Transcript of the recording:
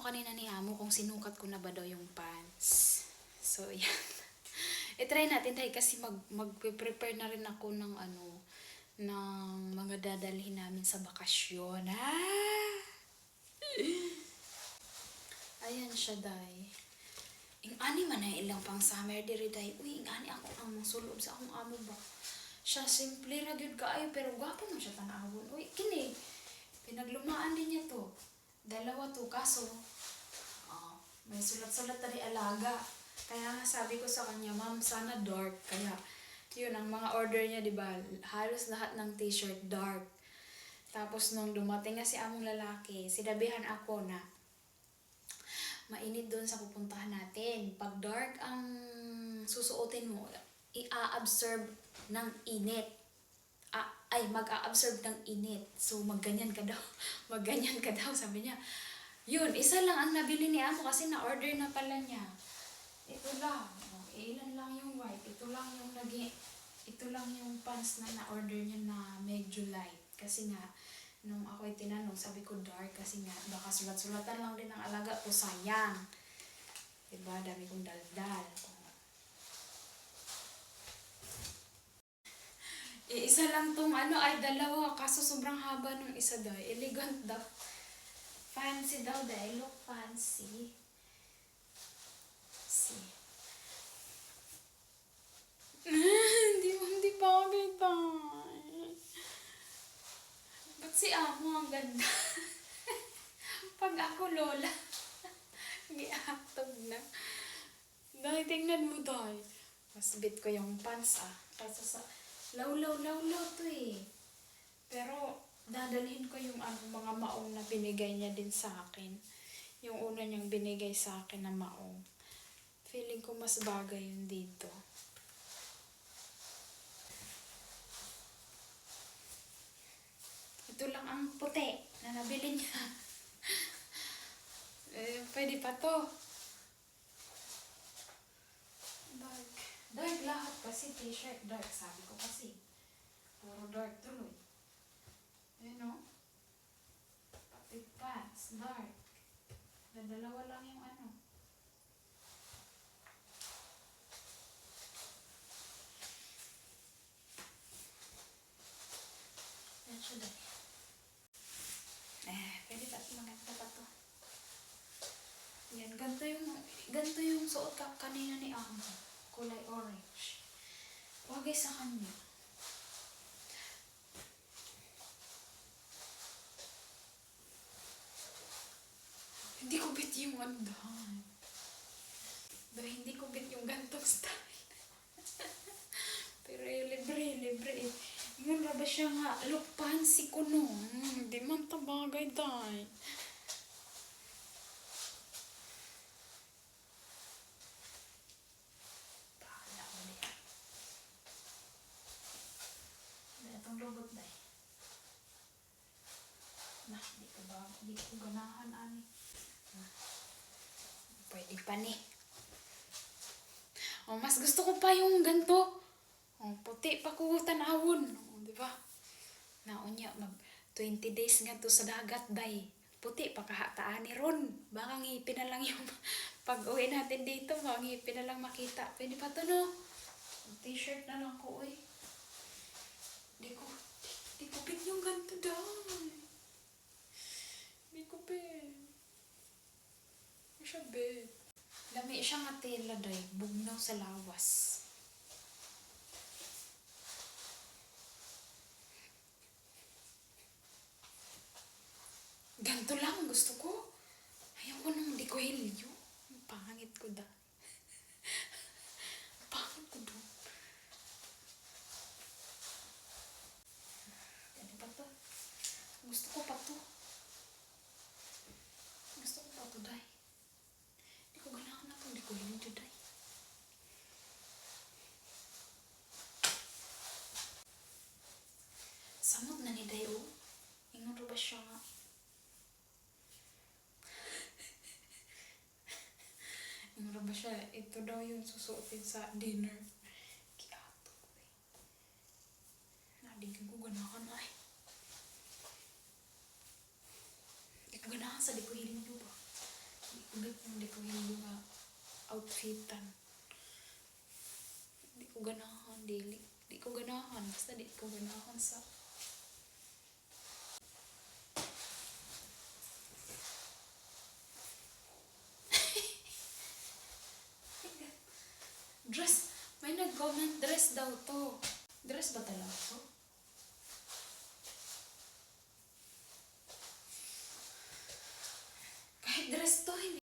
kanina ni Amo kung sinukat ko na ba daw yung pants. So, yan. I-try natin tayo kasi mag-prepare na rin ako ng ng mga dadalhin namin sa bakasyon. Ayan siya, day. Ing ani man na ilang pang summer diri, day. Uy, ing ani ako ang sulob sa akong amo ba. Siya simple ra gyud kaayo pero gwapo man siya tanawon. Uy, kini. Pinaglumaan din niya to. Dalawa to kaso may sulat-sulat tadi alaga. Kaya nga sabi ko sa kanya, ma'am, sana dark. Kaya yun ang mga order niya, 'di ba? Halos lahat ng t-shirt dark. Tapos nung dumating nga si among lalaki, sinabihan ako na mainit doon sa pupuntahan natin. Pag dark ang susuotin mo, i-absorb ng init. Mag-a-absorb ng init. So, magganyan ka daw. Magganyan ka daw, sabi niya. Yun, isa lang ang nabili ni Amo kasi na-order na pala niya. Ito lang. Ilan lang yung white. Ito lang yung pants na na-order niya na medyo light. Kasi nga, nung ako'y tinanong, sabi ko dark kasi nga, baka sulat-sulatan lang din ang alaga ko, sayang. Diba, dami kong daldal. Isa lang tong ay dalawa, kaso sobrang haba nung isa daw. Elegant daw. Fancy daw, dahil look fancy. See. Hindi pa kita. Ba't si Amo ang ganda? Pag ako, lola. Giaktog na. Dahil tingnan mo, dahil. Mas bit ko yung pants, Kasi sa lawlaw to eh. Pero, dadalhin ko yung mga maong na binigay niya din sa akin. Yung una niyang binigay sa akin na maong. Feeling ko mas bagay yun dito. Ito lang ang puti na nabili niya. Pwede pa to. Dark lahat kasi t-shirt dark. Sabi ko kasi. Puro dark tuloy. Pati pants, dark. Dalawa lang yung Yan siya dahil. Pwede pa maganda pa to. Yan, ganito yung suot kanina ni Amo. Kulay orange. Wagay sa kanya. Hindi ko bet yung andahan. Hindi ko bet yung gantong style. Pero libre. Yun ba siya nga? Look, fancy ko nun. Di man tabagay, day. Bahala ko na yan. Itong robot, day. Di ko ganahan, ani. Pwede pa ni. Mas gusto ko pa yung ganto. Puti pa ko tanawon. Diba? Naunya, 20 days nga to sa dagat, day. Puti pa kahataan ni Ron. Baka ngipin na lang yung pag-uwi natin dito. Baka ngipin na lang makita. Pwede pa to, no? T-shirt na lang ko, uy. Di ko pin yung ganto, day. Di ko pin. Siya, bet. Lami siya nga tela, day. Bugnaw sa lawas. Ganto lang gusto ko. Ayaw ko nang di ko hilyo. Pangit ko da. Pangit ko doon. Ganito pa to. Gusto ko pa to. Day. Di ko ganahan na itong di ko hilyo, day. Samot na ni day, oh. Ingon ba siya nga? Ingon ba siya? Ito daw yung susuotin sa dinner. Kiato ko eh. Nadigin ko ganahan ay. Di ko ganahan sa di ko hilyo ba? outfitan. Di ko ganahan, dili. Di ko ganahan. Basta di ko ganahan sa... Dress. May nag-comment, dress daw to. Dress ba talaga to?